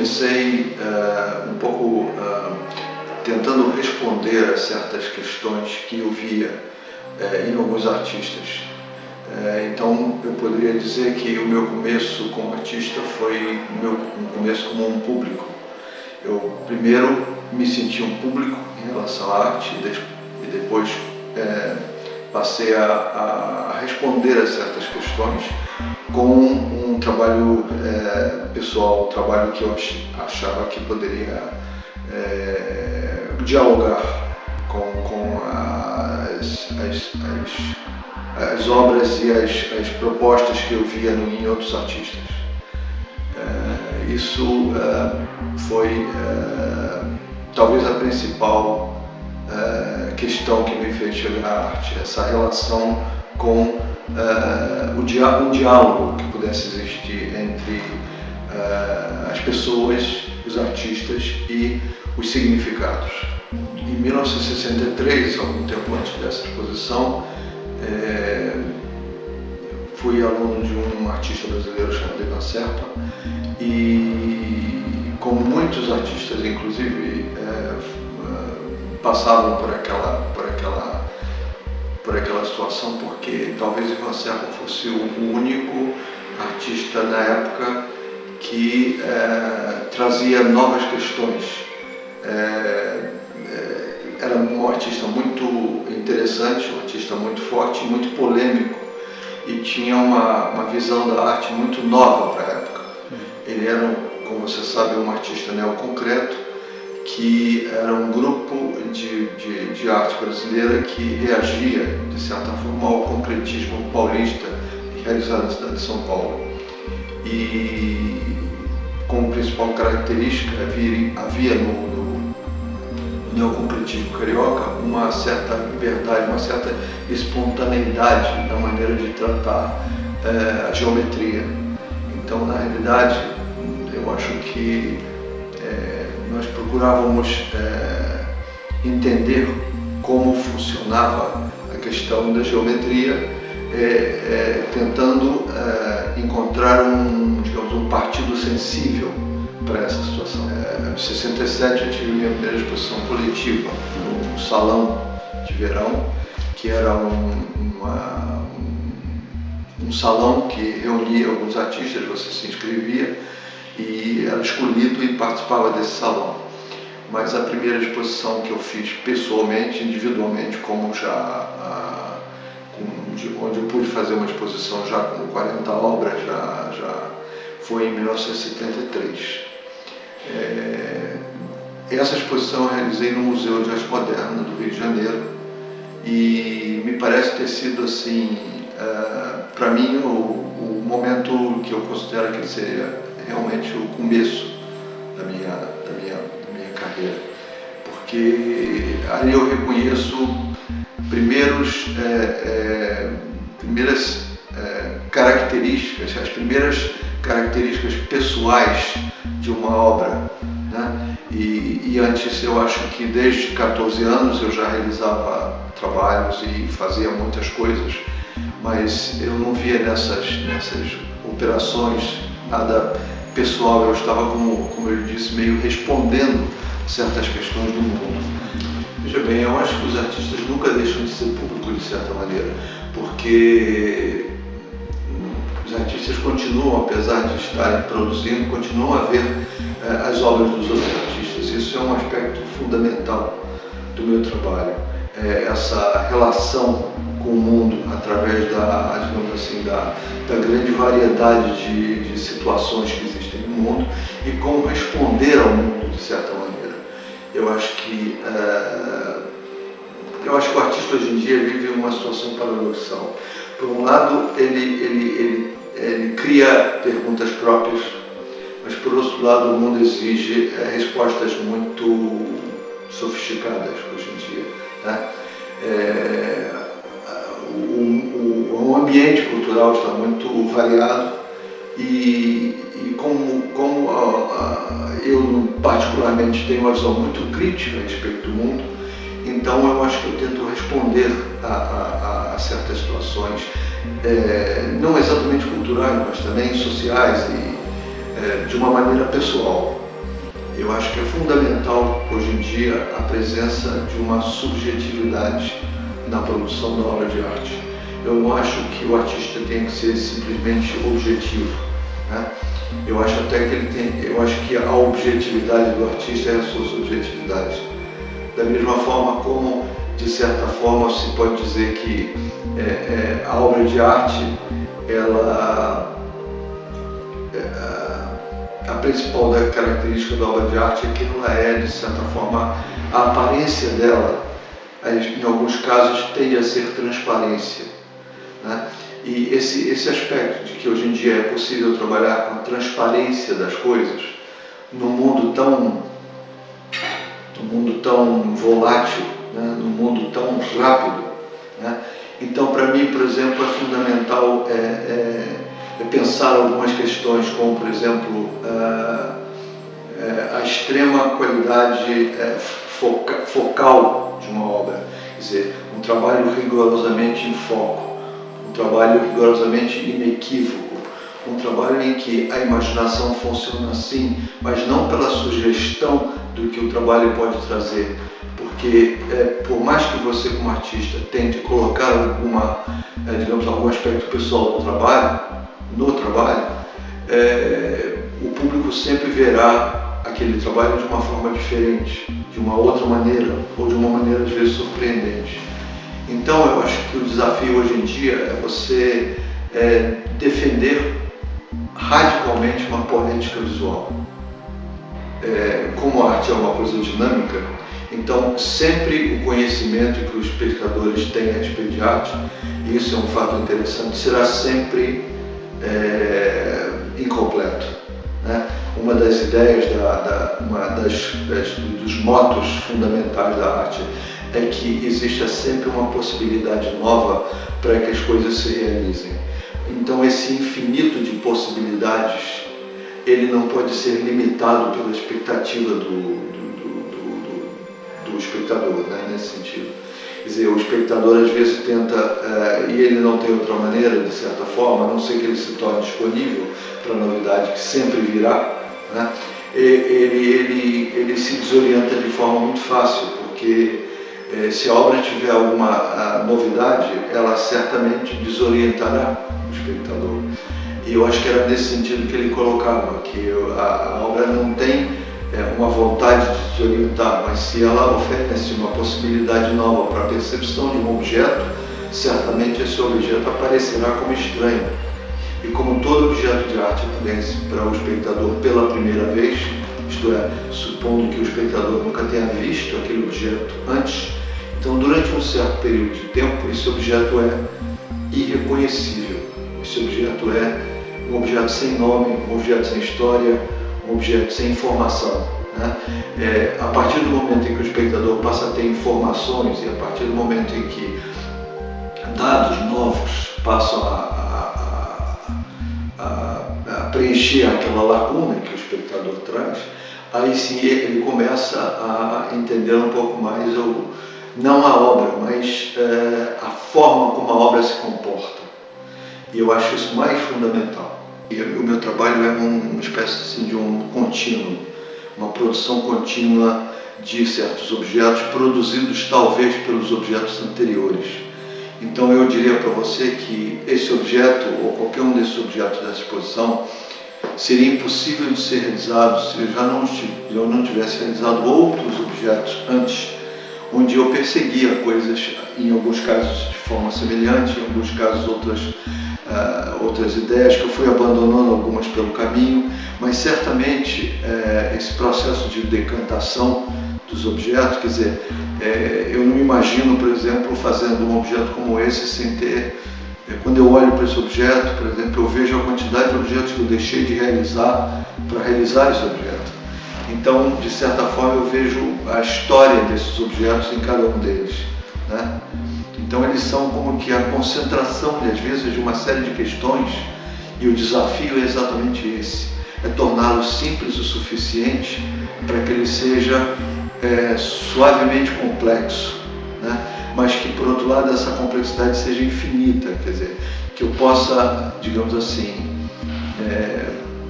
comecei um pouco tentando responder a certas questões que eu via em alguns artistas. Então eu poderia dizer que o meu começo como artista foi um começo como um público. Eu primeiro me senti um público em relação à arte e depois passei a responder a certas questões com um trabalho pessoal, um trabalho que eu achava que poderia dialogar com as obras e as propostas que eu via em outros artistas. Isso foi talvez a principal questão que me fez chegar à arte, essa relação com um diálogo que pudesse existir entre as pessoas, os artistas e os significados. Em 1963, algum tempo antes dessa exposição, fui aluno de um artista brasileiro chamado Ivan Serpa e, como muitos artistas, inclusive, passavam por aquela situação, porque talvez Ivan Serpa fosse o único artista na época que trazia novas questões. Era um artista muito interessante, um artista muito forte, muito polêmico, e tinha uma visão da arte muito nova para a época. Ele era, como você sabe, um artista neoconcreto, que era um grupo de arte brasileira que reagia, de certa forma, ao concretismo paulista realizado na cidade de São Paulo. E como principal característica havia no neoconcretismo carioca uma certa liberdade, uma certa espontaneidade na maneira de tratar a geometria. Então, na realidade, eu acho que nós procurávamos entender como funcionava a questão da geometria, tentando encontrar um partido sensível para essa situação. Em 67 eu tive minha primeira exposição coletiva no Salão de Verão, que era um salão que reunia alguns artistas, você se inscrevia e era escolhido e participava desse salão. Mas a primeira exposição que eu fiz pessoalmente, individualmente, onde eu pude fazer uma exposição já com 40 obras, já foi em 1973. Essa exposição eu realizei no Museu de Arte Moderna do Rio de Janeiro e me parece ter sido, assim, para mim, o momento que eu considero que seria realmente o começo da minha carreira, porque ali eu reconheço primeiras características, as primeiras características pessoais de uma obra, né? E antes, eu acho que desde 14 anos eu já realizava trabalhos e fazia muitas coisas, mas eu não via nessas operações nada pessoal. Eu estava, como eu disse, meio respondendo certas questões do mundo. Veja bem, eu acho que os artistas nunca deixam de ser público, de certa maneira, porque os artistas continuam, apesar de estarem produzindo, continuam a ver as obras dos outros artistas. Isso é um aspecto fundamental do meu trabalho. Essa relação com o mundo através digamos assim, da grande variedade de situações que existem no mundo e como responder ao mundo, de certa maneira. Eu acho que o artista hoje em dia vive uma situação paradoxal. Por um lado, ele cria perguntas próprias, mas por outro lado o mundo exige respostas muito sofisticadas hoje em dia, né? O ambiente cultural está muito variado e como eu particularmente tenho uma visão muito crítica a respeito do mundo, então eu acho que eu tento responder a certas situações, não exatamente culturais, mas também sociais e de uma maneira pessoal. Eu acho que é fundamental hoje em dia a presença de uma subjetividade na produção da obra de arte. Eu não acho que o artista tenha que ser simplesmente objetivo, né? Eu acho até que eu acho que a objetividade do artista é a sua subjetividade. Da mesma forma como, de certa forma, se pode dizer que a obra de arte, a principal característica da obra de arte é que ela é, de certa forma, a aparência dela, em alguns casos, tende a ser transparência, né? E esse aspecto de que hoje em dia é possível trabalhar com a transparência das coisas, num mundo tão volátil, né? Num mundo tão rápido, né? Então, para mim, por exemplo, é fundamental pensar algumas questões, como, por exemplo, a extrema qualidade focal de uma obra, quer dizer, um trabalho rigorosamente em foco, um trabalho rigorosamente inequívoco, um trabalho em que a imaginação funciona assim, mas não pela sugestão do que o trabalho pode trazer, porque por mais que você como artista tente colocar algum aspecto pessoal no trabalho, o público sempre verá aquele trabalho de uma forma diferente, de uma outra maneira, ou de uma maneira às vezes surpreendente. Então eu acho que o desafio hoje em dia é você defender radicalmente uma poética visual. Como a arte é uma coisa dinâmica, então sempre o conhecimento que os espectadores têm a respeito de arte, e isso é um fato interessante, será sempre incompleto, né? Uma das ideias, dos motos fundamentais da arte é que exista sempre uma possibilidade nova para que as coisas se realizem. Então esse infinito de possibilidades, ele não pode ser limitado pela expectativa do espectador, né? Nesse sentido. Quer dizer, o espectador às vezes tenta, e ele não tem outra maneira, de certa forma, a não ser que ele se torne disponível para a novidade que sempre virá, né? Ele se desorienta de forma muito fácil, porque se a obra tiver alguma novidade, ela certamente desorientará o espectador. E eu acho que era nesse sentido que ele colocava, que a obra não tem uma vontade de desorientar, mas se ela oferece uma possibilidade nova para a percepção de um objeto, certamente esse objeto aparecerá como estranho. E como todo objeto de arte aparece para o espectador pela primeira vez, isto é, supondo que o espectador nunca tenha visto aquele objeto antes, então durante um certo período de tempo esse objeto é irreconhecível. Esse objeto é um objeto sem nome, um objeto sem história, um objeto sem informação, né? A partir do momento em que o espectador passa a ter informações e a partir do momento em que dados novos passam a preencher aquela lacuna que o espectador traz, aí sim ele começa a entender um pouco mais, não a obra, mas a forma como a obra se comporta. E eu acho isso mais fundamental. E o meu trabalho é uma espécie assim, de um contínuo, uma produção contínua de certos objetos, produzidos talvez pelos objetos anteriores. Então eu diria para você que esse objeto, ou qualquer um desses objetos dessa exposição, seria impossível de ser realizado se eu não tivesse realizado outros objetos antes, onde eu perseguia coisas, em alguns casos de forma semelhante, em alguns casos outras ideias, que eu fui abandonando algumas pelo caminho, mas certamente esse processo de decantação dos objetos, quer dizer, eu não me imagino, por exemplo, fazendo um objeto como esse sem ter, quando eu olho para esse objeto, por exemplo, eu vejo a quantidade de objetos que eu deixei de realizar para realizar esse objeto. Então, de certa forma, eu vejo a história desses objetos em cada um deles, né? Então eles são como que a concentração, às vezes, de uma série de questões, e o desafio é exatamente esse, é torná-lo simples o suficiente para que ele seja suavemente complexo, né? Mas que, por outro lado, essa complexidade seja infinita, quer dizer, que eu possa, digamos assim,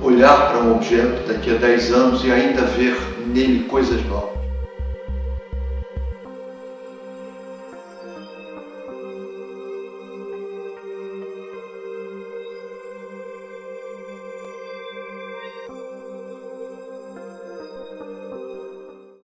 olhar para um objeto daqui a 10 anos e ainda ver nele coisas novas.